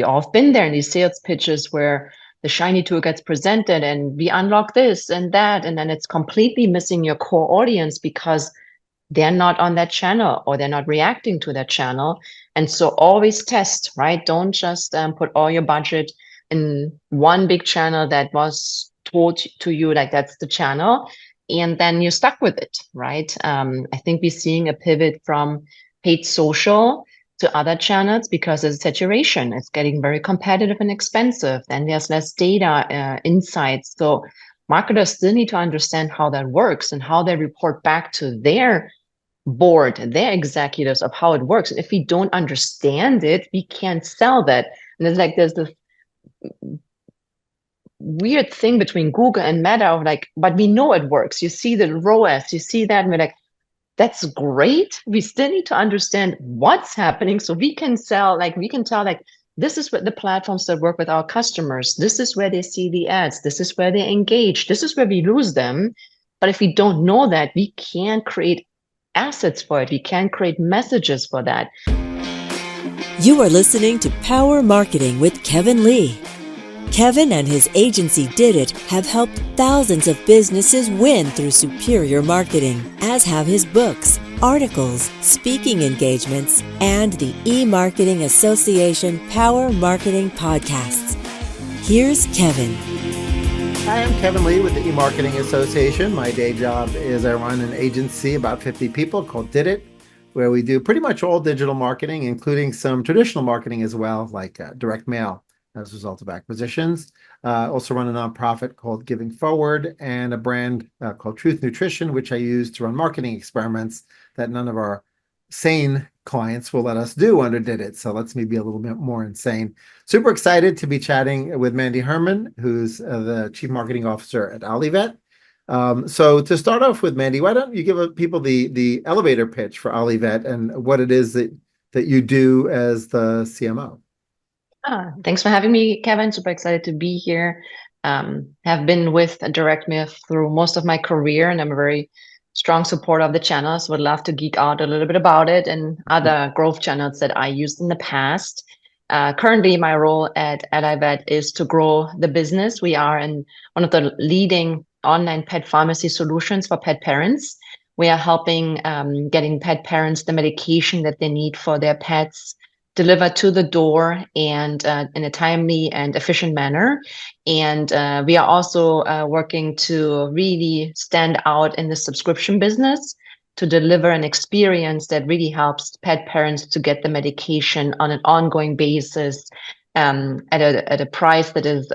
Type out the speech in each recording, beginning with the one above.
all have been there in these sales pitches where the shiny tool gets presented and we unlock this and that, and then it's completely missing your core audience because they're not on that channel or they're not reacting to that channel. And so always test, right? Don't just put all your budget in one big channel that was told to you like that's the channel, and then you're stuck with it, right? I think we're seeing a pivot from paid social to other channels because of saturation. It's getting very competitive and expensive. Then there's less data insights. So marketers still need to understand how that works and how they report back to their board, their executives of how it works. And if we don't understand it, we can't sell that. And it's like there's this weird thing between Google and Meta of like, but we know it works. You see the ROAS, you see that, and we're like, that's great. We still need to understand what's happening so we can sell, like we can tell like, this is what the platforms that work with our customers. This is where they see the ads. This is where they engage. This is where we lose them. But if we don't know that, we can't create assets for it. We can't create messages for that. You are listening to Power Marketing with Kevin Lee. Kevin and his agency Did It have helped thousands of businesses win through superior marketing, as have his books, articles, speaking engagements, and the E-Marketing Association Power Marketing podcasts. Here's Kevin. Hi, I'm Kevin Lee with the E-Marketing Association. My day job is I run an agency, about 50 people, called Did It, where we do pretty much all digital marketing, including some traditional marketing as well, like direct mail as a result of acquisitions. Also run a nonprofit called Giving Forward and a brand called Truth Nutrition, which I use to run marketing experiments that none of our sane clients will let us do under Did It. So lets me be a little bit more insane. Super excited to be chatting with Mandy Herrmann, who's the Chief Marketing Officer at Allivet. So to start off with, Mandy, why don't you give people the elevator pitch for Allivet and what it is that you do as the CMO? Thanks for having me, Kevin. Super excited to be here. Have been with Direct Mail through most of my career, and I'm a very strong supporter of the channels. Would love to geek out a little bit about it and other growth channels that I used in the past. Currently, my role at Allivet is to grow the business. We are in one of the leading online pet pharmacy solutions for pet parents. We are helping getting pet parents the medication that they need for their pets delivered to the door and in a timely and efficient manner. And we are also working to really stand out in the subscription business to deliver an experience that really helps pet parents to get the medication on an ongoing basis at a price that is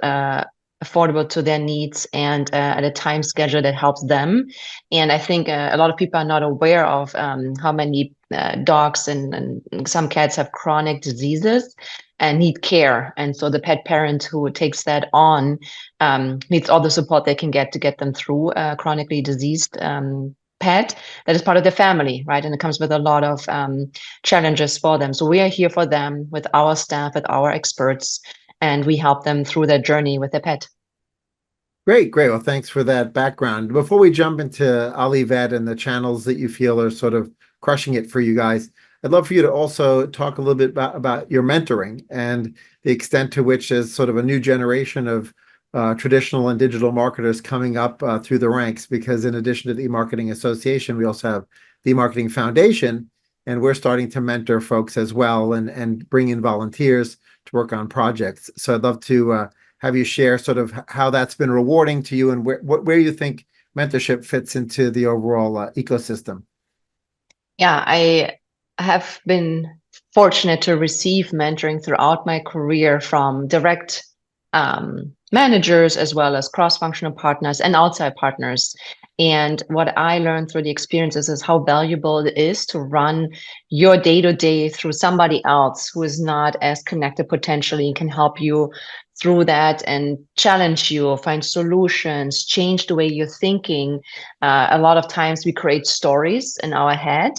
affordable to their needs and at a time schedule that helps them. And I think a lot of people are not aware of how many dogs and some cats have chronic diseases and need care. And so the pet parent who takes that on needs all the support they can get to get them through a chronically diseased pet that is part of their family, right? And it comes with a lot of challenges for them. So we are here for them with our staff, with our experts, and we help them through their journey with their pet. Great. Well, thanks for that background. Before we jump into Allivet and the channels that you feel are sort of crushing it for you guys, I'd love for you to also talk a little bit about your mentoring and the extent to which there's sort of a new generation of traditional and digital marketers coming up through the ranks, because in addition to the E-Marketing Association, we also have the E-Marketing Foundation, and we're starting to mentor folks as well and bring in volunteers to work on projects. So I'd love to have you share sort of how that's been rewarding to you and where you think mentorship fits into the overall ecosystem. Yeah, I have been fortunate to receive mentoring throughout my career from direct managers as well as cross-functional partners and outside partners. And what I learned through the experiences is how valuable it is to run your day-to-day through somebody else who is not as connected potentially and can help you through that and challenge you, find solutions, change the way you're thinking. A lot of times we create stories in our head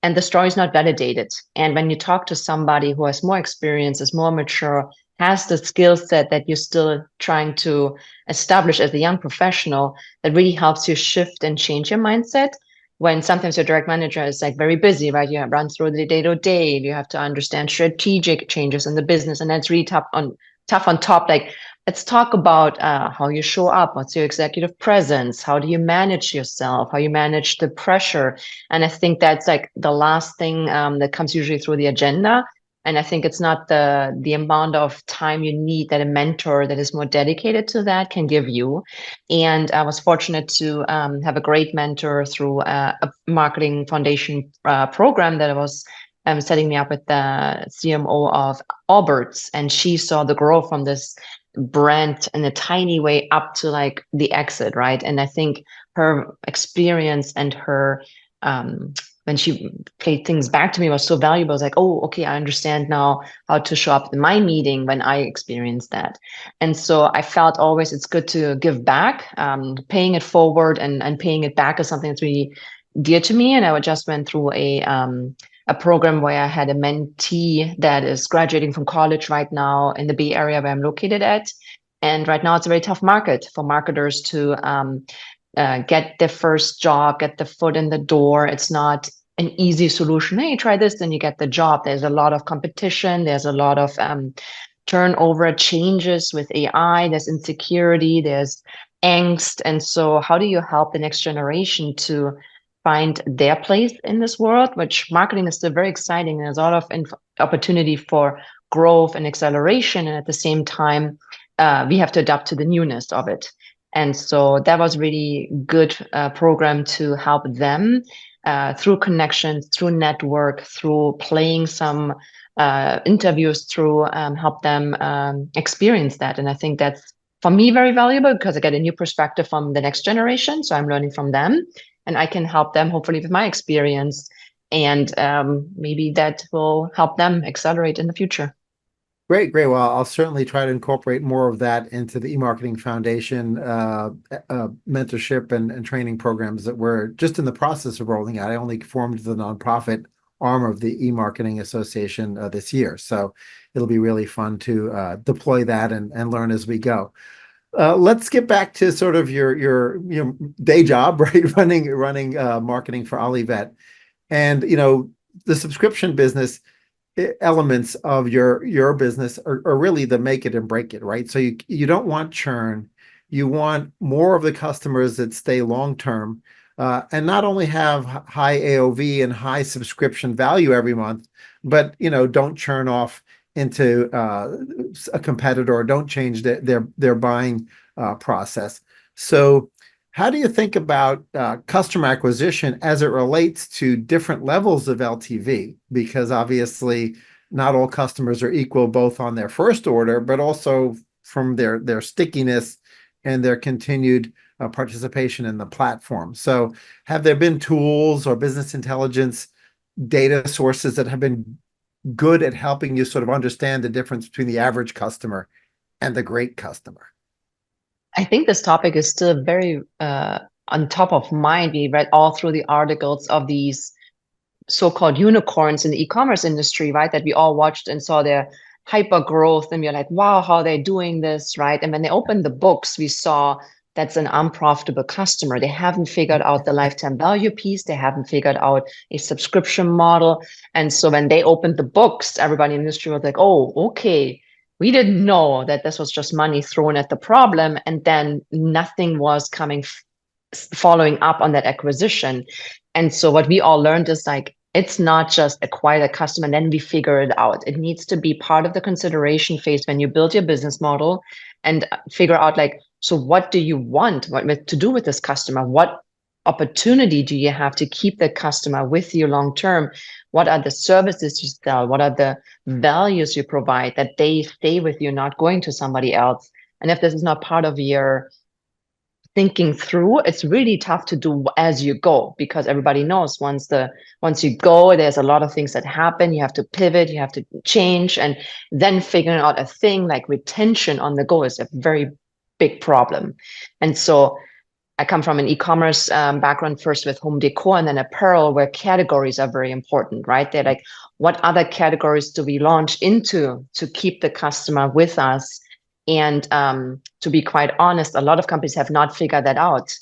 and the story is not validated. And when you talk to somebody who has more experience, is more mature, has the skill set that you're still trying to establish as a young professional, that really helps you shift and change your mindset. when sometimes your direct manager is like very busy, right? You have run through the day to day. You have to understand strategic changes in the business, and that's really tough on top. Like, let's talk about how you show up. What's your executive presence? How do you manage yourself? How you manage the pressure? And I think that's like the last thing that comes usually through the agenda. And I think it's not the amount of time you need that a mentor that is more dedicated to that can give you. And I was fortunate to have a great mentor through a marketing foundation program that was setting me up with the CMO of Alberts. And she saw the growth from this brand in a tiny way up to like the exit, right? And I think her experience and her when she played things back to me was so valuable. I was like, oh, okay, I understand now how to show up in my meeting when I experienced that. And so I felt always it's good to give back. Paying it forward and paying it back is something that's really dear to me. And I just went through a program where I had a mentee that is graduating from college right now in the Bay Area where I'm located at. And right now it's a very tough market for marketers to get their first job, get the foot in the door. It's not an easy solution. Hey, try this, then you get the job. There's a lot of competition. There's a lot of turnover changes with AI. There's insecurity. There's angst. And so how do you help the next generation to find their place in this world, which marketing is still very exciting. There's a lot of opportunity for growth and acceleration. And at the same time, we have to adapt to the newness of it. And so that was really good program to help them through connections, through network, through playing some interviews, through help them experience that. And I think that's, for me, very valuable because I get a new perspective from the next generation. So I'm learning from them and I can help them hopefully with my experience. And maybe that will help them accelerate in the future. Great, great. Well, I'll certainly try to incorporate more of that into the eMarketing Foundation mentorship and training programs that we're just in the process of rolling out. I only formed the nonprofit arm of the eMarketing Association this year, so it'll be really fun to deploy that and learn as we go. Let's get back to sort of your day job, right? Running marketing for Allivet, and the subscription business elements of your business are really the make it and break it, right? So you don't want churn. You want more of the customers that stay long term, and not only have high AOV and high subscription value every month, but don't churn off into a competitor or don't change their buying process. So how do you think about customer acquisition as it relates to different levels of LTV? Because obviously not all customers are equal, both on their first order, but also from their stickiness and their continued participation in the platform. So have there been tools or business intelligence data sources that have been good at helping you sort of understand the difference between the average customer and the great customer? I think this topic is still very on top of mind. We read all through the articles of these so-called unicorns in the e-commerce industry, right? That we all watched and saw their hyper growth, and we're like, wow, how they're doing this, right? And when they opened the books, we saw that's an unprofitable customer. They haven't figured out the lifetime value piece. They haven't figured out a subscription model. And so when they opened the books, everybody in the industry was like, oh, okay. We didn't know that this was just money thrown at the problem, and then nothing was following up on that acquisition. And so what we all learned is like, it's not just acquire a customer and then we figure it out. It needs to be part of the consideration phase when you build your business model and figure out like, so what do you want to do with this customer? What opportunity do you have to keep the customer with you long term? What are the services you sell? What are the values you provide that they stay with you, not going to somebody else? And if this is not part of your thinking through, it's really tough to do as you go, because everybody knows once you go, there's a lot of things that happen. You have to pivot, you have to change, and then figuring out a thing like retention on the go is a very big problem. And so I come from an e-commerce background, first with home decor and then apparel, where categories are very important, right? They're like, what other categories do we launch into to keep the customer with us? And to be quite honest, a lot of companies have not figured that out.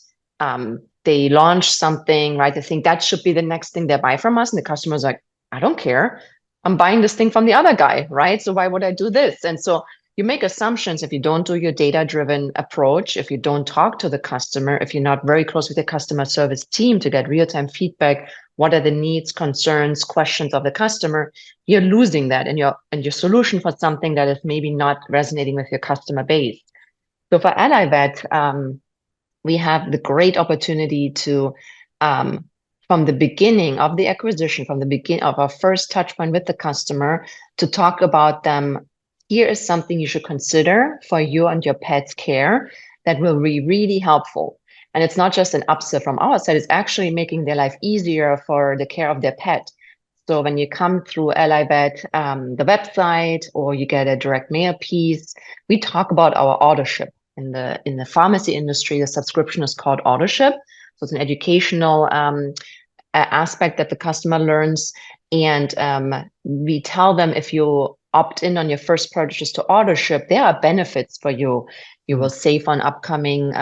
they launch something, right? They think that should be the next thing they buy from us. And the customer's like, I don't care. I'm buying this thing from the other guy, right? So why would I do this? And so you make assumptions if you don't do your data-driven approach, if you don't talk to the customer, if you're not very close with the customer service team to get real-time feedback, what are the needs, concerns, questions of the customer, you're losing that and your solution for something that is maybe not resonating with your customer base. So for Allivet, we have the great opportunity to, from the beginning of the acquisition, from the beginning of our first touch point with the customer, to talk about them. Here is something you should consider for you and your pet's care that will be really helpful. And it's not just an upsell from our side, it's actually making their life easier for the care of their pet. So when you come through Allivet, the website, or you get a direct mail piece, we talk about our AutoShip. In the pharmacy industry, the subscription is called AutoShip. So it's an educational aspect that the customer learns. And we tell them if you opt in on your first purchase to AutoShip, there are benefits for you. You will save on upcoming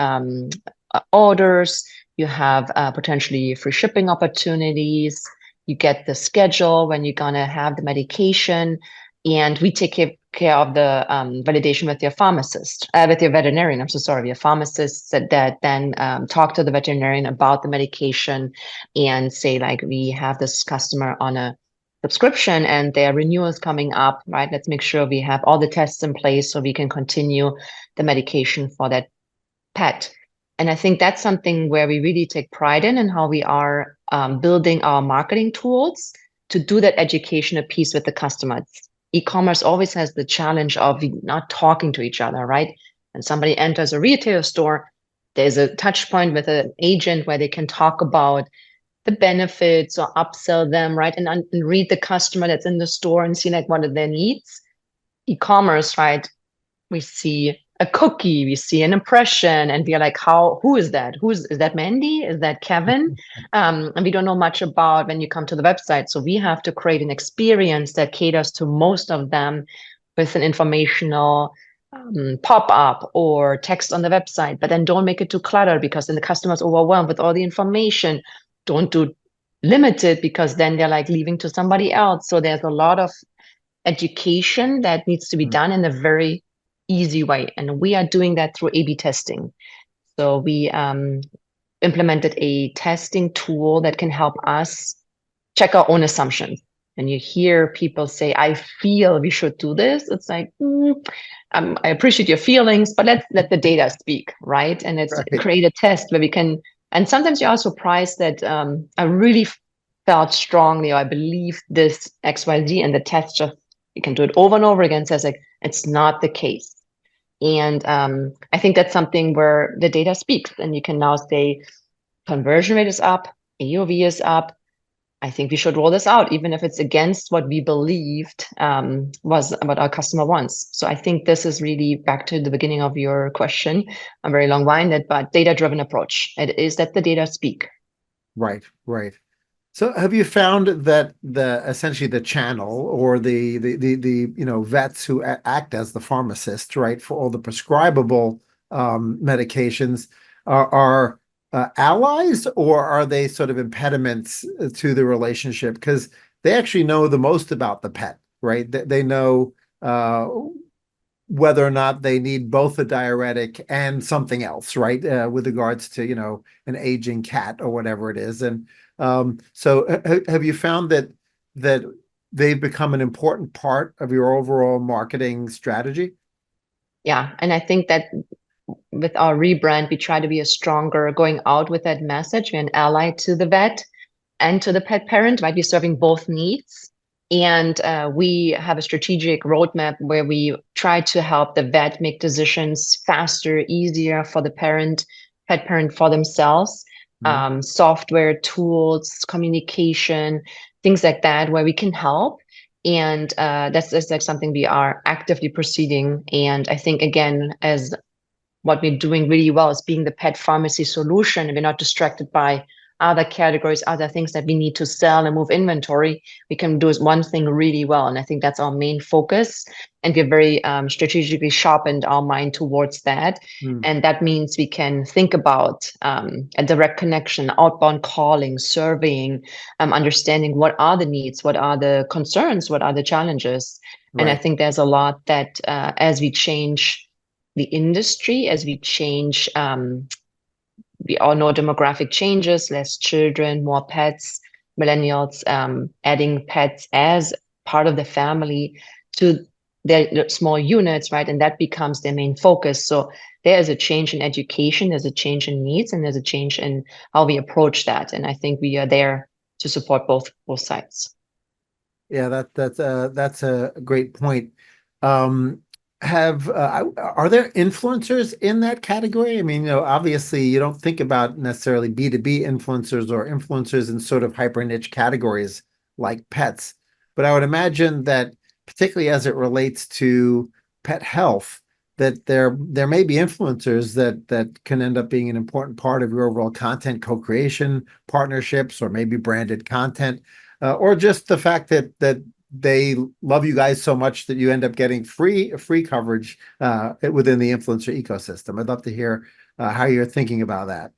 orders. You have potentially free shipping opportunities. You get the schedule when you're going to have the medication. And we take care of the validation with your pharmacist, with your veterinarian. I'm so sorry, your pharmacist that then talk to the veterinarian about the medication and say, like, we have this customer on a subscription and their renewal is coming up, right? Let's make sure we have all the tests in place so we can continue the medication for that pet. And I think that's something where we really take pride in how we are building our marketing tools to do that educational piece with the customers. E-commerce always has the challenge of not talking to each other, right? When somebody enters a retail store, there's a touch point with an agent where they can talk about the benefits or upsell them, right? And read the customer that's in the store and see like what are their needs. E-commerce, right? We see a cookie, we see an impression, and we are like, who is that? Is that Mandy? Is that Kevin? And we don't know much about when you come to the website. So we have to create an experience that caters to most of them with an informational pop-up or text on the website, but then don't make it too cluttered because then the customer's overwhelmed with all the information. Don't do limited because then they're like leaving to somebody else. So there's a lot of education that needs to be done in a very easy way. And we are doing that through A/B testing. So we implemented a testing tool that can help us check our own assumptions. And you hear people say, I feel we should do this. It's like, I appreciate your feelings, but let's let the data speak, right? And it's create a test where we can, and sometimes you are surprised that I really felt strongly, or I believe this XYZ, and the test just, you can do it over and over again, says like, it's not the case. And I think that's something where the data speaks, and you can now say conversion rate is up, AOV is up. I think we should roll this out, even if it's against what we believed was what our customer wants. So I think this is really back to the beginning of your question. I'm very long-winded, but data-driven approach. It is that the data speak. Right, right. So have you found that essentially the channel or the vets who act as the pharmacists, right, for all the prescribable medications are allies, or are they sort of impediments to the relationship? Because they actually know the most about the pet, right? They know whether or not they need both a diuretic and something else, right? With regards to, an aging cat or whatever it is. And so have you found that they've become an important part of your overall marketing strategy? Yeah. And I think that with our rebrand, we try to be a stronger going out with that message. We're an ally to the vet and to the pet parent, might be serving both needs. And we have a strategic roadmap where we try to help the vet make decisions faster, easier for the pet parent for themselves. Software, tools, communication, things like that, where we can help. And that's like something we are actively proceeding. And I think, again, as what we're doing really well is being the pet pharmacy solution, and we're not distracted by other categories, other things that we need to sell and move inventory, we can do one thing really well. And I think that's our main focus. And we're very strategically sharpened our mind towards that. Mm. And that means we can think about a direct connection, outbound calling, surveying, understanding what are the needs, what are the concerns, what are the challenges. And I Right. think there's a lot that as we change the industry, as we change, we all know demographic changes, less children, more pets, millennials adding pets as part of the family to their small units, right? And that becomes their main focus. So there is a change in education, there's a change in needs, and there's a change in how we approach that. And I think we are there to support both sides. Yeah, that's a great point. Um, are there influencers in that category? I mean, obviously you don't think about necessarily B2B influencers or influencers in sort of hyper niche categories like pets, but I would imagine that particularly as it relates to pet health, that there may be influencers that can end up being an important part of your overall content co-creation partnerships, or maybe branded content, or just the fact that they love you guys so much that you end up getting free coverage within the influencer ecosystem. I'd love to hear how you're thinking about that.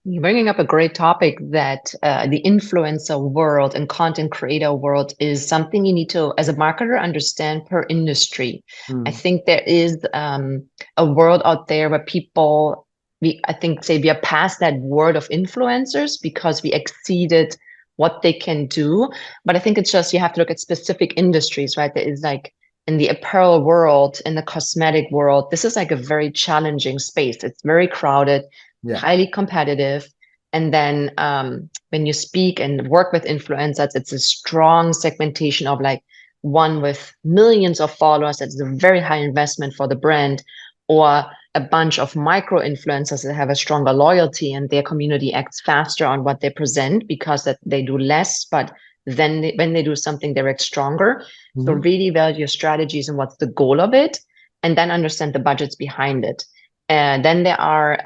You're bringing up a great topic that the influencer world and content creator world is something you need to, as a marketer, understand per industry. I Mm. think there is a world out there where people, I think, say we are past that word of influencers because we exceeded what they can do. But I think it's just you have to look at specific industries, right? There is like in the apparel world, in the cosmetic world, this is like a very challenging space. It's very crowded, Yeah. highly competitive. And then when you speak and work with influencers, it's a strong segmentation of like one with millions of followers. That's a very high investment for the brand, or a bunch of micro influencers that have a stronger loyalty and their community acts faster on what they present because that they do less, but then when they do something, they act stronger. So Mhm. really value your strategies and what's the goal of it, and then understand the budgets behind it. And then there are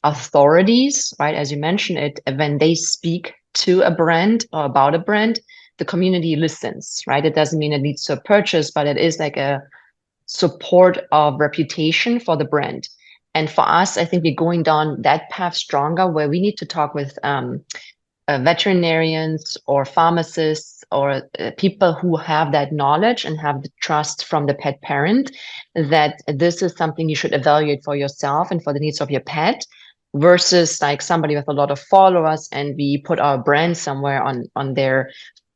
authorities, right? As you mentioned it, when they speak to a brand or about a brand, the community listens, right? It doesn't mean it leads to a purchase, but it is like a support of reputation for the brand. And for us, I think we're going down that path stronger, where we need to talk with veterinarians or pharmacists or people who have that knowledge and have the trust from the pet parent that this is something you should evaluate for yourself and for the needs of your pet, versus like somebody with a lot of followers and we put our brand somewhere on their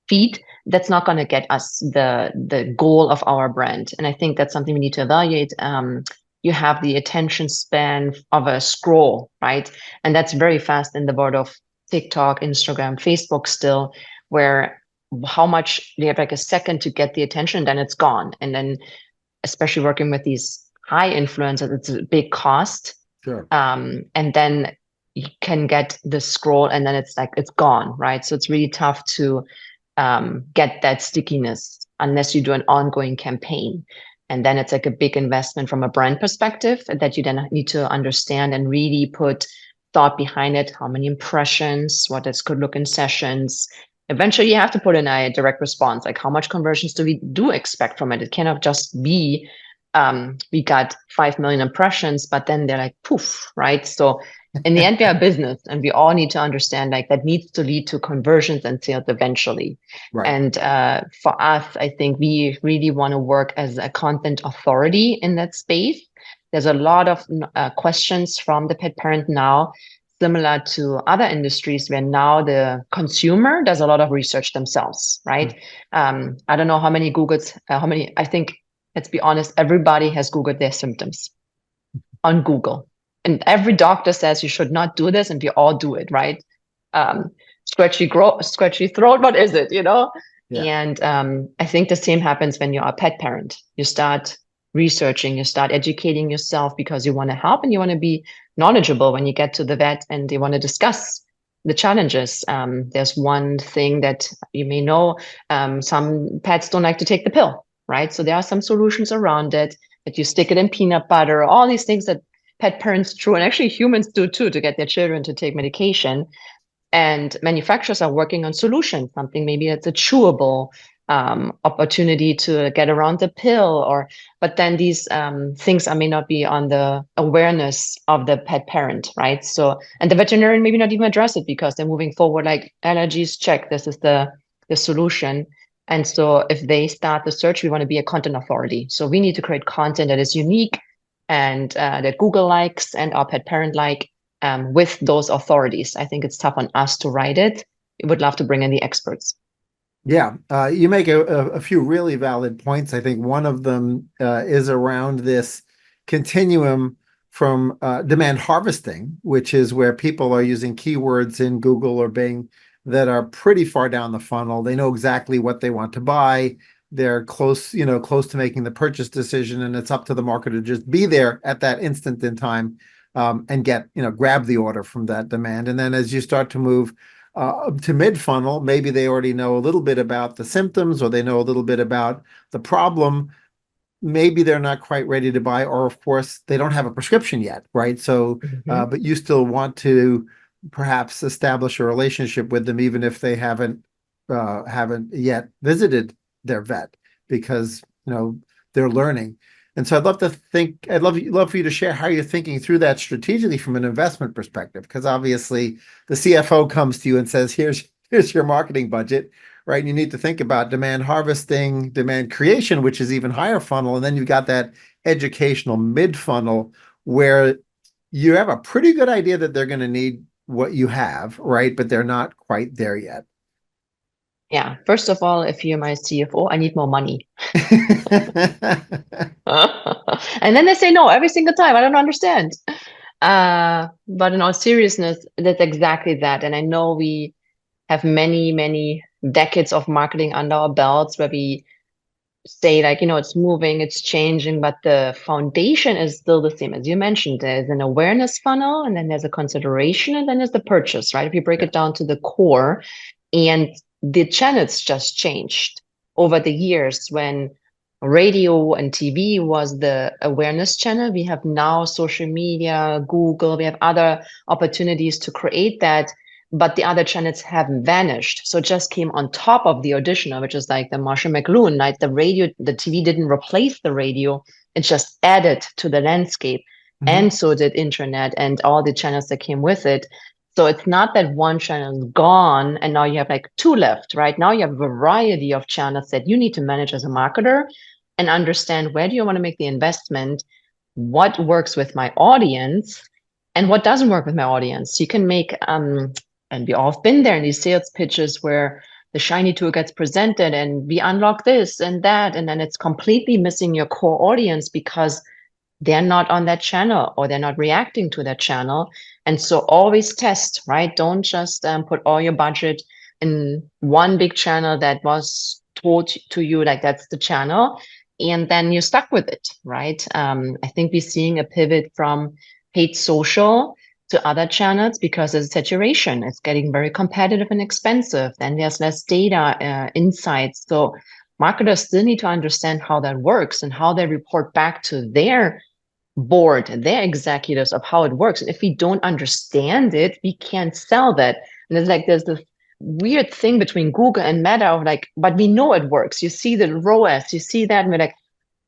feed. That's not going to get us the goal of our brand. And I think that's something we need to evaluate. You have the attention span of a scroll, right? And that's very fast in the world of TikTok, Instagram, Facebook still, where how much they have like a second to get the attention, then it's gone. And then especially working with these high influencers, it's a big cost. Sure. And then you can get the scroll and then it's like it's gone, right? So it's really tough to get that stickiness unless you do an ongoing campaign. And then it's like a big investment from a brand perspective that you then need to understand and really put thought behind it. How many impressions, what this could look in sessions. Eventually you have to put in a direct response, like how much conversions do we expect from it? It cannot just be we got 5 million impressions, but then they're like poof, right? So in the end, we are a business and we all need to understand like that needs to lead to conversions and sales eventually. Right. And for us, I think we really want to work as a content authority in that space. There's a lot of questions from the pet parent now, similar to other industries where now the consumer does a lot of research themselves, right? I don't know how many Googles, I think, let's be honest, everybody has Googled their symptoms on Google. And every doctor says you should not do this, and we all do it, right? Scratchy throat, what is it, Yeah. And I think the same happens when you're a pet parent. You start researching, you start educating yourself because you want to help and you want to be knowledgeable when you get to the vet and they want to discuss the challenges. There's one thing that you may know, some pets don't like to take the pill, right? So there are some solutions around it, that you stick it in peanut butter, all these things that pet parents do, and actually humans do too, to get their children to take medication. And manufacturers are working on solutions, something maybe that's a chewable opportunity to get around the pill, but then these things may not be on the awareness of the pet parent, right? So, and the veterinarian maybe not even address it because they're moving forward like allergies, check, this is the solution. And so if they start the search, we want to be a content authority. So we need to create content that is unique and that Google likes and our pet parent like, with those authorities. I think it's tough on us to write it. We would love to bring in the experts. Yeah, you make a few really valid points. I think one of them is around this continuum from demand harvesting, which is where people are using keywords in Google or Bing that are pretty far down the funnel. They know exactly what they want to buy. They're close to making the purchase decision, and it's up to the marketer to just be there at that instant in time, and grab the order from that demand. And then as you start to move to mid-funnel, maybe they already know a little bit about the symptoms or they know a little bit about the problem. Maybe they're not quite ready to buy, or of course they don't have a prescription yet, right? So, but you still want to perhaps establish a relationship with them, even if they haven't yet visited their vet, because they're learning. And so I'd love for you to share how you're thinking through that strategically from an investment perspective, because obviously the CFO comes to you and says, here's your marketing budget, right? And you need to think about demand harvesting, demand creation, which is even higher funnel. And then you've got that educational mid funnel where you have a pretty good idea that they're going to need what you have, right? But they're not quite there yet. Yeah. First of all, if you're my CFO, I need more money. And then they say no every single time. I don't understand. But in all seriousness, that's exactly that. And I know we have many, many decades of marketing under our belts where we say like, it's moving, it's changing, but the foundation is still the same. As you mentioned, there's an awareness funnel, and then there's a consideration, and then there's the purchase, right? If you break it down to the core, and the channels just changed over the years. When radio and TV was the awareness channel, we have now social media, Google, we have other opportunities to create that, but the other channels haven't vanished. So it just came on top of the auditioner, which is like the Marshall McLuhan, like the radio, the TV didn't replace the radio, it just added to the landscape. And so did internet and all the channels that came with it. So it's not that one channel is gone and now you have like two left, right? Now you have a variety of channels that you need to manage as a marketer and understand, where do you want to make the investment? What works with my audience and what doesn't work with my audience? You can make, and we all have been there in these sales pitches where the shiny tool gets presented and we unlock this and that, and then it's completely missing your core audience because they're not on that channel or they're not reacting to that channel. And so always test, right? Don't just put all your budget in one big channel that was told to you like that's the channel, and then you're stuck with it, right? I think we're seeing a pivot from paid social to other channels because there's saturation. It's getting very competitive and expensive. Then there's less data insights. So marketers still need to understand how that works and how they report back to their board, their executives, of how it works. And if we don't understand it, we can't sell that. And it's like there's this weird thing between Google and Meta of like, but we know it works. You see the ROAS, you see that, and we're like,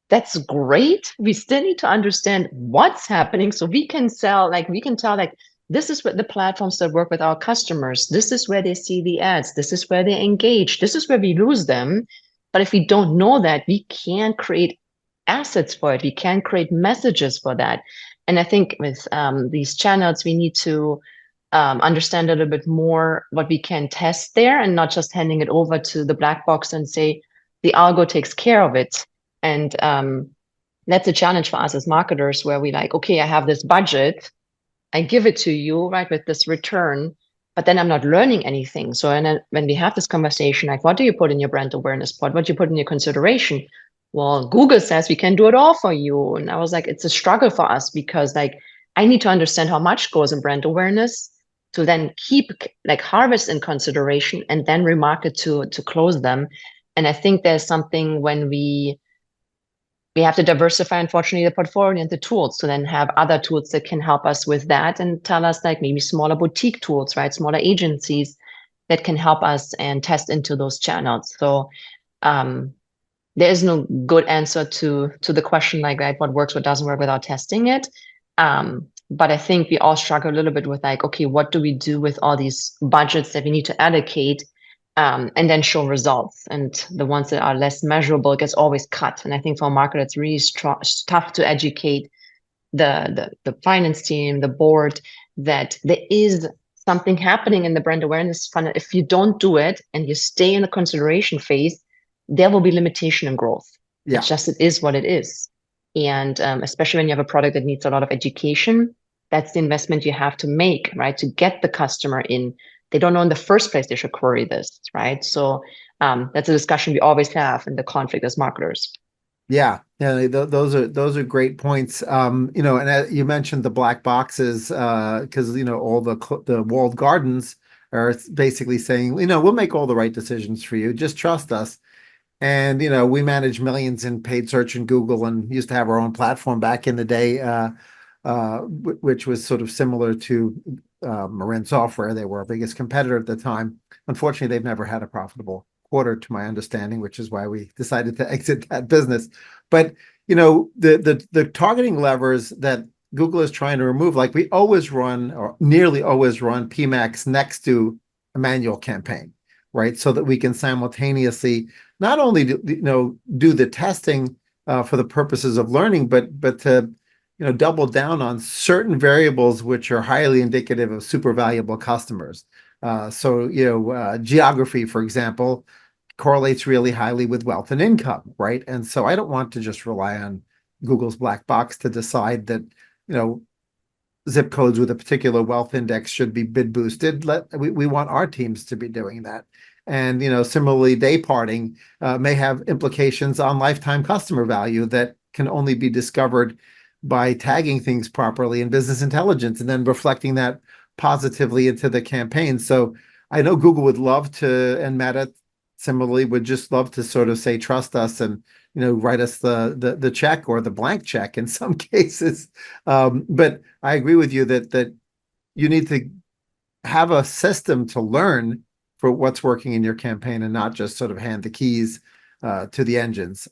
that's great. We still need to understand what's happening so we can sell, like we can tell like, this is what the platforms that work with our customers. This is where they see the ads. This is where they engage. This is where we lose them. But if we don't know that, we can't create assets for it. We can create messages for that. And I think with these channels, we need to understand a little bit more what we can test there and not just handing it over to the black box and say the algo takes care of it. And that's a challenge for us as marketers where we like, okay, I have this budget, I give it to you, right, with this return, but then I'm not learning anything. So and when we have this conversation, like, what do you put in your brand awareness pod? What do you put in your consideration? Well, Google says we can do it all for you. And I was like, it's a struggle for us because like, I need to understand how much goes in brand awareness to then keep like harvest in consideration and then remarket to close them. And I think there's something when we we have to diversify, unfortunately, the portfolio and the tools to then have other tools that can help us with that and tell us like maybe smaller boutique tools, right? Smaller agencies that can help us and test into those channels. So there is no good answer to the question like that, what works, what doesn't work without testing it. But I think we all struggle a little bit with like, okay, what do we do with all these budgets that we need to allocate and then show results? And the ones that are less measurable gets always cut. And I think for a market, it's really tough to educate the finance team, the board, that there is something happening in the brand awareness funnel. If you don't do it and you stay in the consideration phase, there will be limitation in growth. Yeah. It's just, it is what it is. And especially when you have a product that needs a lot of education, that's the investment you have to make, right? To get the customer in. They don't know in the first place they should query this, right? So that's a discussion we always have in the conflict as marketers. Yeah, those are great points. You know, and you mentioned the black boxes, because you know all the walled gardens are basically saying, you know, we'll make all the right decisions for you, just trust us. And you know, we manage millions in paid search in Google, and used to have our own platform back in the day, which was sort of similar to Marin Software. They were our biggest competitor at the time. Unfortunately, they've never had a profitable quarter, to my understanding, which is why we decided to exit that business. But you know, the targeting levers that Google is trying to remove, like we always run, or nearly always run, PMAX next to a manual campaign, right? So that we can simultaneously not only do the testing for the purposes of learning, but to double down on certain variables which are highly indicative of super valuable customers. So geography, for example, correlates really highly with wealth and income, right? And so I don't want to just rely on Google's black box to decide that zip codes with a particular wealth index should be bid boosted. We want our teams to be doing that. And similarly, day parting may have implications on lifetime customer value that can only be discovered by tagging things properly in business intelligence and then reflecting that positively into the campaign. So I know Google would love to, and Meta similarly would just love to sort of say, trust us and write us the check or the blank check in some cases. But I agree with you that you need to have a system to learn for what's working in your campaign and not just sort of hand the keys to the engines.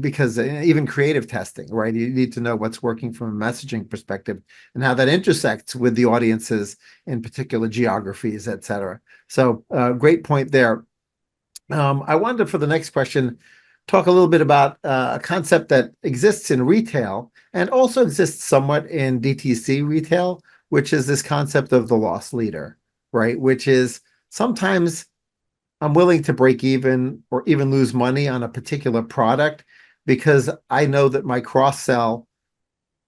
Because even creative testing, right? You need to know what's working from a messaging perspective and how that intersects with the audiences in particular geographies, et cetera. So great point there. I wanted to, for the next question, talk a little bit about a concept that exists in retail and also exists somewhat in DTC retail, which is this concept of the loss leader, right? Which is sometimes I'm willing to break even or even lose money on a particular product because I know that my cross-sell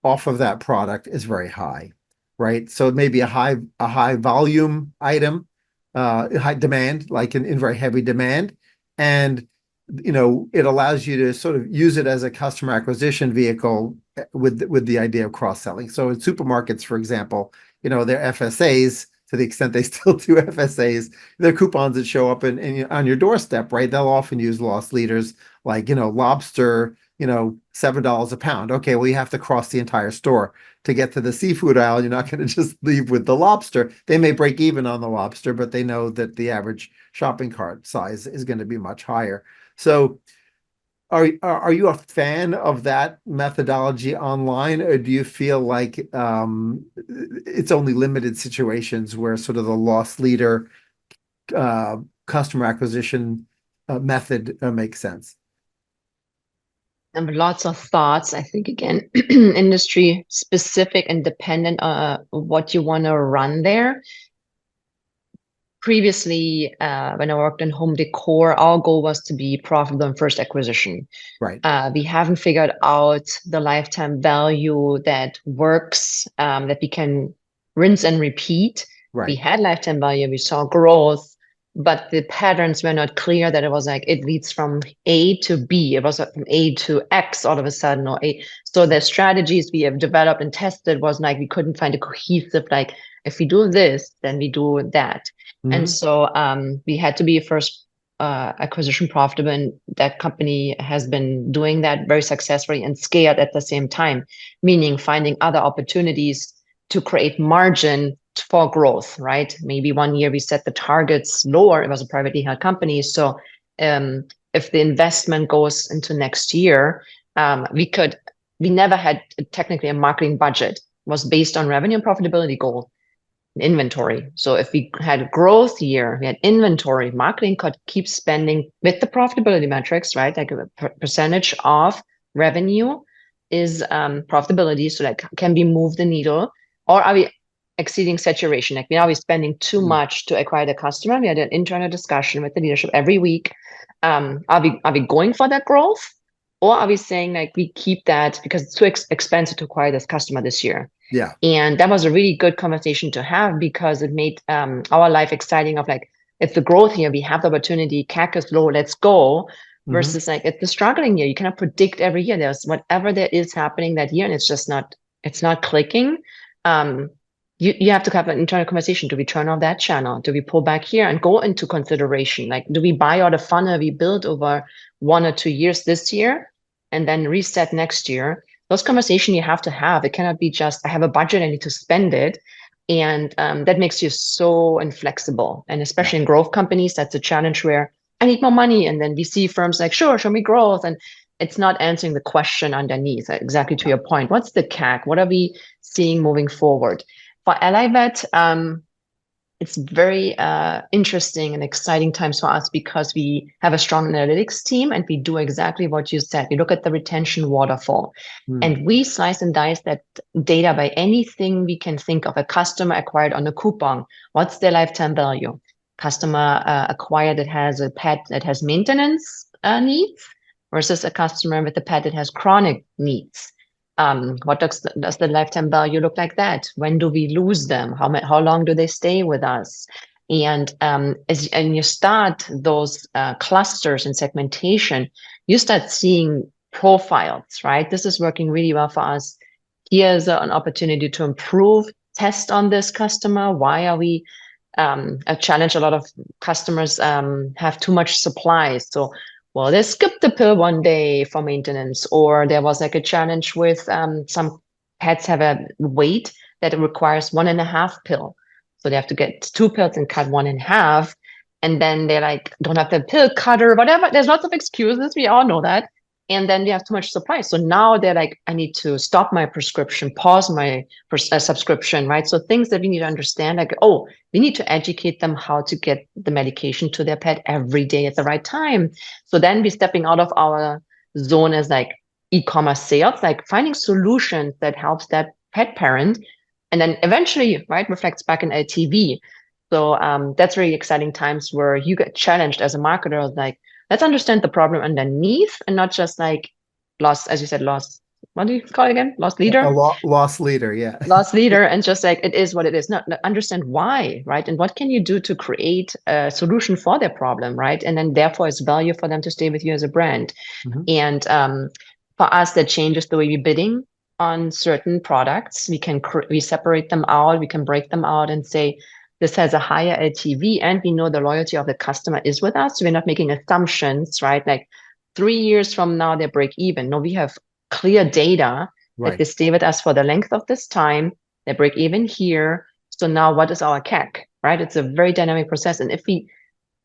off of that product is very high, right? So it may be a high volume item, high demand, like in very heavy demand. And, it allows you to sort of use it as a customer acquisition vehicle with the idea of cross-selling. So in supermarkets, for example, their FSAs, to the extent they still do FSAs, they're coupons that show up on your doorstep, right? They'll often use loss leaders like, lobster, $7 a pound. Okay, well, you have to cross the entire store to get to the seafood aisle. You're not going to just leave with the lobster. They may break even on the lobster, but they know that the average shopping cart size is going to be much higher. So are you a fan of that methodology online, or do you feel like it's only limited situations where sort of the loss leader customer acquisition method makes sense? Lots of thoughts. I think, again, industry specific and dependent on what you want to run there. Previously, when I worked in home decor, our goal was to be profitable in first acquisition. Right. We haven't figured out the lifetime value that works, that we can rinse and repeat. Right. We had lifetime value, we saw growth, but the patterns were not clear, that it was like it leads from A to B. It was from A to X all of a sudden, or A. So the strategies we have developed and tested was like we couldn't find a cohesive, like if we do this, then we do that. Mm-hmm. And so we had to be first acquisition profitable, and that company has been doing that very successfully and scared at the same time, meaning finding other opportunities to create margin for growth, right? Maybe one year we set the targets lower. It was a privately held company. So if the investment goes into next year, we never had technically a marketing budget. It was based on revenue and profitability goal, inventory. So if we had a growth year, we had inventory, marketing could keep spending with the profitability metrics, right? Like a percentage of revenue is profitability, so that can be moved the needle. Or are we exceeding saturation? Like, are we spending too much to acquire the customer? We had an internal discussion with the leadership every week. Are we going for that growth? Or are we saying like we keep that because it's too expensive to acquire this customer this year? Yeah. And that was a really good conversation to have because it made our life exciting of like, it's the growth year, we have the opportunity, CAC is low, let's go, versus like it's the struggling year. You cannot predict every year. There's whatever there is happening that year and it's not clicking. You have to have an internal conversation. Do we turn off that channel? Do we pull back here and go into consideration? Like, do we buy out a funnel we built over 1 or 2 years this year and then reset next year? Those conversations you have to have. It cannot be just, I have a budget, I need to spend it. And that makes you so inflexible. And especially in growth companies, that's a challenge where I need more money. And then we see firms like, sure, show me growth. And it's not answering the question underneath. Exactly to your point. What's the CAC? What are we seeing moving forward? For Allivet, it's very interesting and exciting times for us because we have a strong analytics team and we do exactly what you said. We look at the retention waterfall and we slice and dice that data by anything we can think of. A customer acquired on a coupon, what's their lifetime value? Customer acquired that has a pet that has maintenance needs versus a customer with a pet that has chronic needs. What does the lifetime value look like that? When do we lose them? How long do they stay with us? And as you start those clusters and segmentation, you start seeing profiles, right? This is working really well for us. Here's an opportunity to improve, test on this customer. Why are we a challenge? A lot of customers have too much supply. So well, they skipped the pill one day for maintenance, or there was like a challenge with some pets have a weight that requires 1.5 pill. So they have to get 2 pills and cut 1 in half. And then they like don't have the pill cutter, whatever. There's lots of excuses. We all know that. And then we have too much supply. So now they're like, I need to stop my prescription, pause my subscription, right? So things that we need to understand, like, oh, we need to educate them how to get the medication to their pet every day at the right time. So then we're stepping out of our zone as like e-commerce sales, like finding solutions that helps that pet parent. And then eventually, right, reflects back in LTV. So that's really exciting times where you get challenged as a marketer, like, let's understand the problem underneath and not just like lost, as you said, lost, what do you call it again? Lost leader? Lost leader, yeah. Lost leader, and just like it is what it is. Not understand why, right? And what can you do to create a solution for their problem, right? And then therefore it's value for them to stay with you as a brand. And for us, that changes the way we're bidding on certain products. We separate them out, we can break them out and say, this has a higher LTV and we know the loyalty of the customer is with us. So we're not making assumptions, right? Like 3 years from now, they break even. No, we have clear data that they stay with us for the length of this time. They break even here. So now what is our CAC, right? It's a very dynamic process. And if we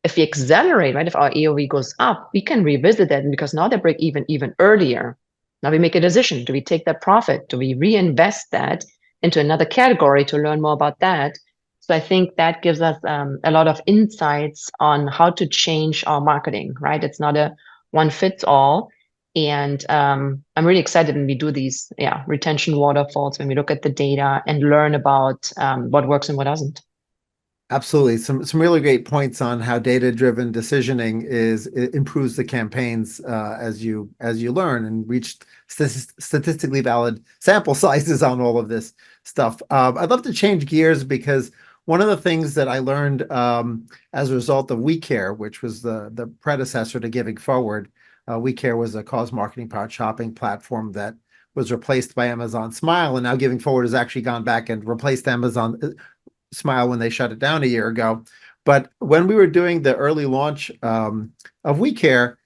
accelerate, right, if our AOV goes up, we can revisit that because now they break even earlier. Now we make a decision. Do we take that profit? Do we reinvest that into another category to learn more about that? So I think that gives us a lot of insights on how to change our marketing, right? It's not a one fits all. And I'm really excited when we do these retention waterfalls, when we look at the data and learn about what works and what doesn't. Absolutely. Some really great points on how data-driven decisioning improves the campaigns as you learn and reach statistically valid sample sizes on all of this stuff. I'd love to change gears because one of the things that I learned as a result of WeCare, which was the predecessor to Giving Forward, WeCare was a cause marketing powered shopping platform that was replaced by Amazon Smile, and now Giving Forward has actually gone back and replaced Amazon Smile when they shut it down a year ago. But when we were doing the early launch of We Care,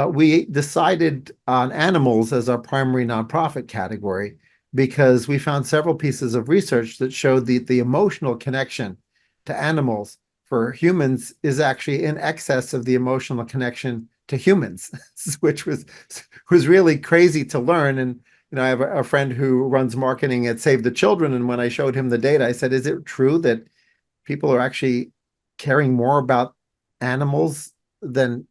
we decided on animals as our primary nonprofit category because we found several pieces of research that showed the emotional connection to animals for humans is actually in excess of the emotional connection to humans, which was really crazy to learn. And I have a friend who runs marketing at Save the Children, and when I showed him the data, I said, "Is it true that people are actually caring more about animals than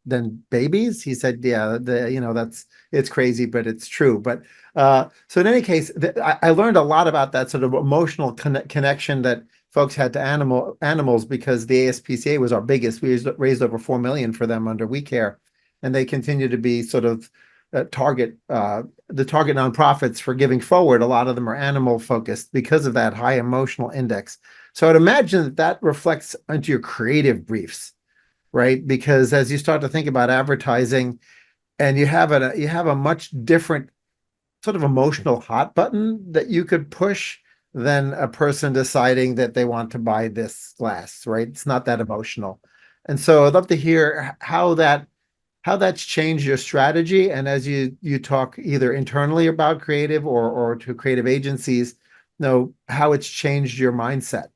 babies?" He said, "Yeah, that's it's crazy, but it's true." But so in any case, I learned a lot about that sort of emotional connection that folks had to animals because the ASPCA was our biggest. We raised over 4 million for them under We Care, and they continue to be sort of the target nonprofits for giving forward. A lot of them are animal focused because of that high emotional index. So I'd imagine that reflects onto your creative briefs, right? Because as you start to think about advertising, and you have a much different sort of emotional hot button that you could push than a person deciding that they want to buy this glass, right? It's not that emotional. And so I'd love to hear how that's changed your strategy, and as you talk either internally about creative or to creative agencies, how it's changed your mindset.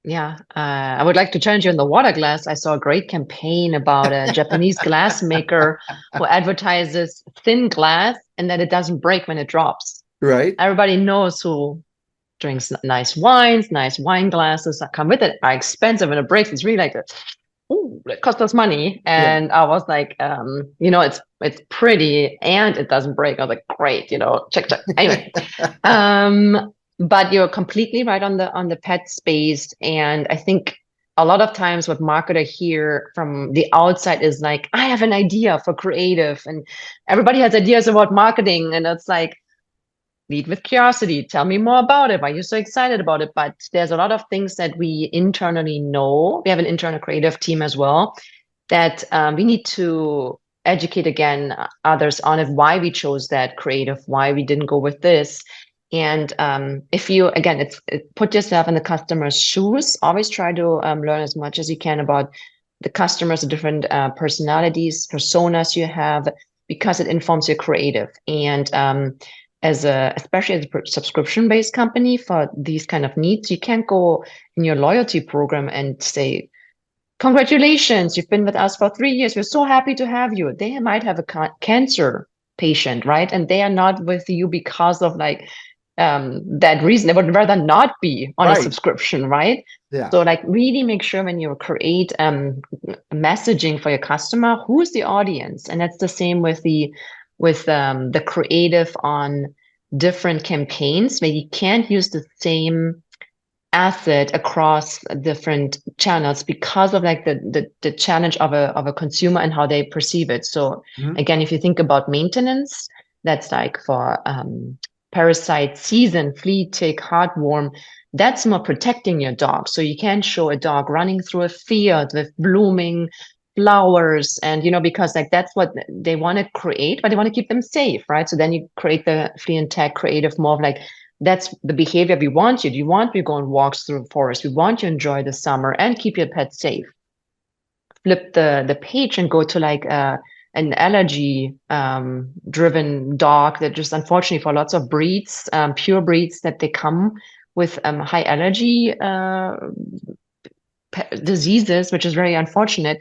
Yeah, I would like to challenge you on the water glass. I saw a great campaign about a Japanese glass maker who advertises thin glass and that it doesn't break when it drops. Right? Everybody knows who drinks nice wines, nice wine glasses that come with it are expensive, and it breaks. It's really like, oh, it cost us money. Yeah. And I was like, it's pretty and it doesn't break. I was like, great, check. Anyway, but you're completely right on the pet space. And I think a lot of times what marketer hear from the outside is like, I have an idea for creative, and everybody has ideas about marketing. And it's like, lead with curiosity. Tell me more about it. Why are you so excited about it? But there's a lot of things that we internally know. We have an internal creative team as well that we need to educate again others on it, why we chose that creative, why we didn't go with this. And if you, again, put yourself in the customer's shoes, always try to learn as much as you can about the customers, the different personalities, personas you have, because it informs your creative. And especially as a subscription-based company for these kind of needs, you can't go in your loyalty program and say, congratulations, you've been with us for 3 years. We're so happy to have you. They might have a cancer patient, right? And they are not with you because of that reason. They would rather not be on a Right. subscription, right? Yeah. So really make sure when you create messaging for your customer, who's the audience? And that's the same with the creative on different campaigns. Maybe you can't use the same asset across different channels because of the challenge of a consumer and how they perceive it. So Mhm. again, if you think about maintenance, that's like for parasite season, flea, tick, heartworm, that's more protecting your dog. So you can't show a dog running through a field with blooming flowers, and because that's what they want to create, but they want to keep them safe, right? So then you create the flea and tick creative more of like, that's the behavior we want you. Do you want you go on walks through the forest? We want you to enjoy the summer and keep your pet safe. Flip the page and go to an allergy driven dog that just unfortunately for lots of breeds, pure breeds, that they come with high allergy diseases, which is very unfortunate.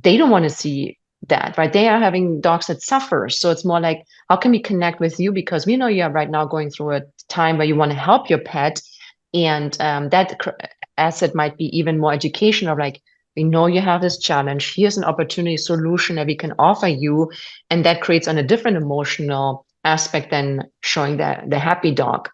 They don't want to see that, right? They are having dogs that suffer. So it's more like, how can we connect with you? Because we know you are right now going through a time where you want to help your pet. And that asset might be even more education of like, we know you have this challenge. Here's an opportunity solution that we can offer you. And that creates on a different emotional aspect than showing the happy dog.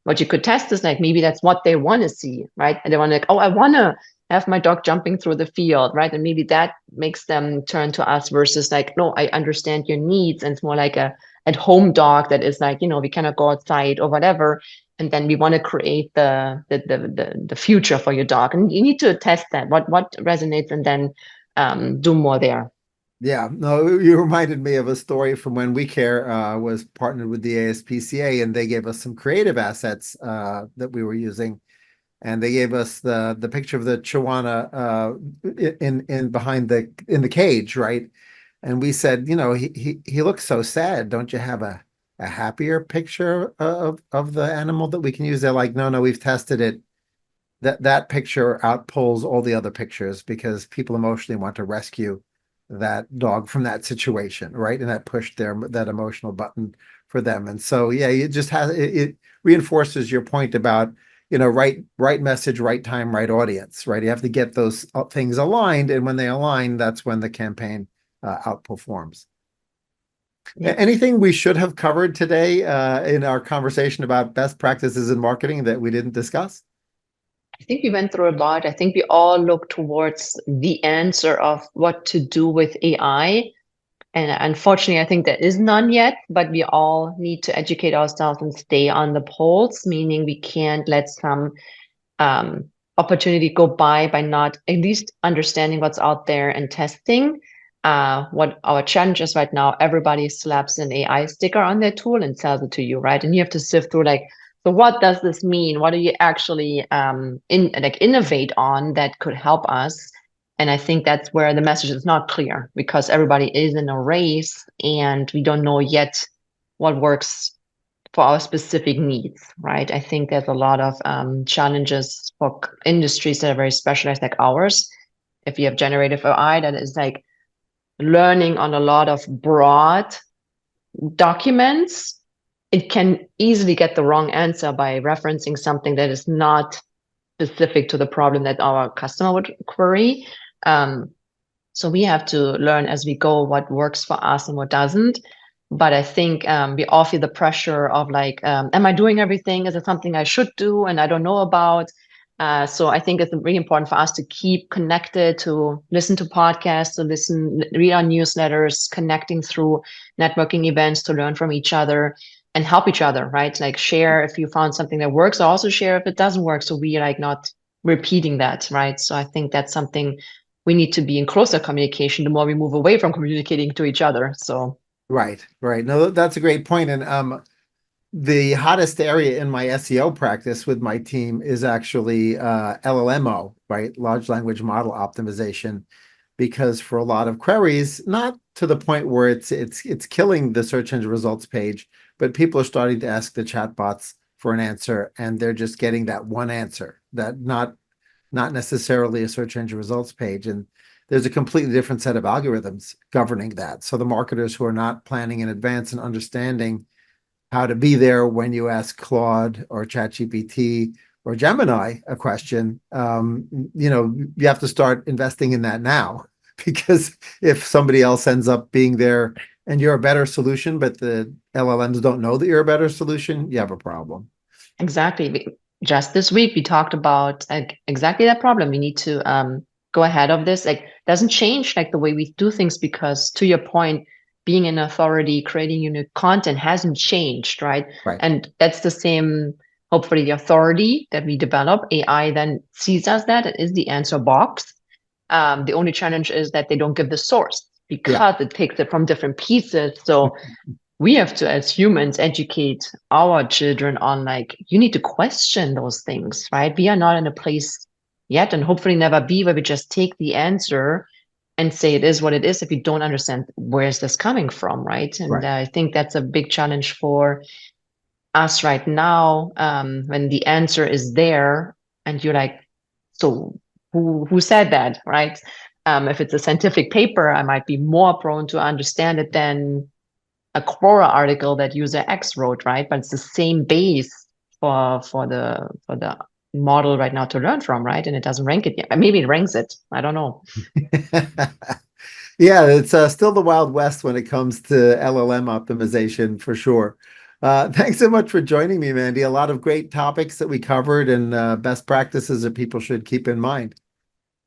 What you could test is like, maybe that's what they want to see, right? And they want to like, oh, I want to have my dog jumping through the field, right? And maybe that makes them turn to us versus like, no, I understand your needs. And it's more like a at-home dog that is like, we cannot go outside or whatever. And then we want to create the future for your dog. And you need to test that, what resonates, and then do more there. Yeah, no, you reminded me of a story from when We Care was partnered with the ASPCA, and they gave us some creative assets that we were using. and they gave us the picture of the Chihuahua in behind the cage, right? And we said, he looks so sad. Don't you have a happier picture of the animal that we can use? They're like, no, we've tested it. That picture outpulls all the other pictures because people emotionally want to rescue that dog from that situation, right? And that pushed that emotional button for them. And so, yeah, it reinforces your point about, right message, right time, right audience, right? You have to get those things aligned, and when they align, that's when the campaign outperforms. Yeah. Anything we should have covered today in our conversation about best practices in marketing that we didn't discuss? I think we went through a lot. I think we all look towards the answer of what to do with AI. And unfortunately, I think there is none yet, but we all need to educate ourselves and stay on the pulse, meaning we can't let some opportunity go by not at least understanding what's out there and testing. What our challenge is right now, everybody slaps an AI sticker on their tool and sells it to you, right? And you have to sift through so what does this mean? What do you actually innovate on that could help us? And I think that's where the message is not clear because everybody is in a race and we don't know yet what works for our specific needs, right? I think there's a lot of challenges for industries that are very specialized like ours. If you have generative AI, that is learning on a lot of broad documents, it can easily get the wrong answer by referencing something that is not specific to the problem that our customer would query. So we have to learn as we go what works for us and what doesn't. But I think we all feel the pressure of am I doing everything? Is it something I should do and I don't know about? So I think it's really important for us to keep connected, to listen to podcasts, to read our newsletters, connecting through networking events to learn from each other and help each other, right? Share if you found something that works, also share if it doesn't work. So we not repeating that, right? So I think that's something we need to be in closer communication the more we move away from communicating to each other. So Right. No, that's a great point. And the hottest area in my SEO practice with my team is actually LLMO, right? Large language model optimization, because for a lot of queries, not to the point where it's killing the search engine results page, but people are starting to ask the chatbots for an answer, and they're just getting that one answer, that not necessarily a search engine results page. And there's a completely different set of algorithms governing that. So the marketers who are not planning in advance and understanding how to be there when you ask Claude or ChatGPT or Gemini a question, you have to start investing in that now, because if somebody else ends up being there and you're a better solution, but the LLMs don't know that you're a better solution, you have a problem. Exactly. Just this week, we talked about exactly that problem. We need to go ahead of this. Doesn't change the way we do things, because to your point, being an authority, creating unique content hasn't changed, right? Right. And that's the same, hopefully, the authority that we develop. AI then sees us that it is the answer box. The only challenge is that they don't give the source because it takes it from different pieces. So we have to, as humans, educate our children on you need to question those things, right? We are not in a place yet, and hopefully never be, where we just take the answer and say it is what it is if you don't understand where is this coming from, right? And I think that's a big challenge for us right now, when the answer is there and you're so who said that, right? If it's a scientific paper, I might be more prone to understand it than a Quora article that user X wrote, right? But it's the same base for the model right now to learn from, right? And it doesn't rank it yet. Maybe it ranks it. I don't know. Yeah, it's still the Wild West when it comes to LLM optimization, for sure. Thanks so much for joining me, Mandy. A lot of great topics that we covered, and best practices that people should keep in mind.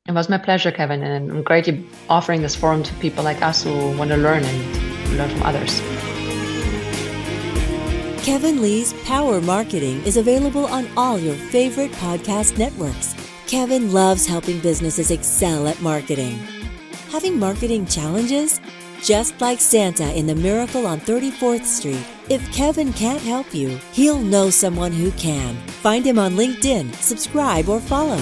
It was my pleasure, Kevin, and I'm great you offering this forum to people like us who want to learn and learn from others. Kevin Lee's Power Marketing is available on all your favorite podcast networks. Kevin loves helping businesses excel at marketing. Having marketing challenges? just like Santa in The Miracle on 34th Street. If Kevin can't help you, he'll know someone who can. Find him on LinkedIn, subscribe, or follow.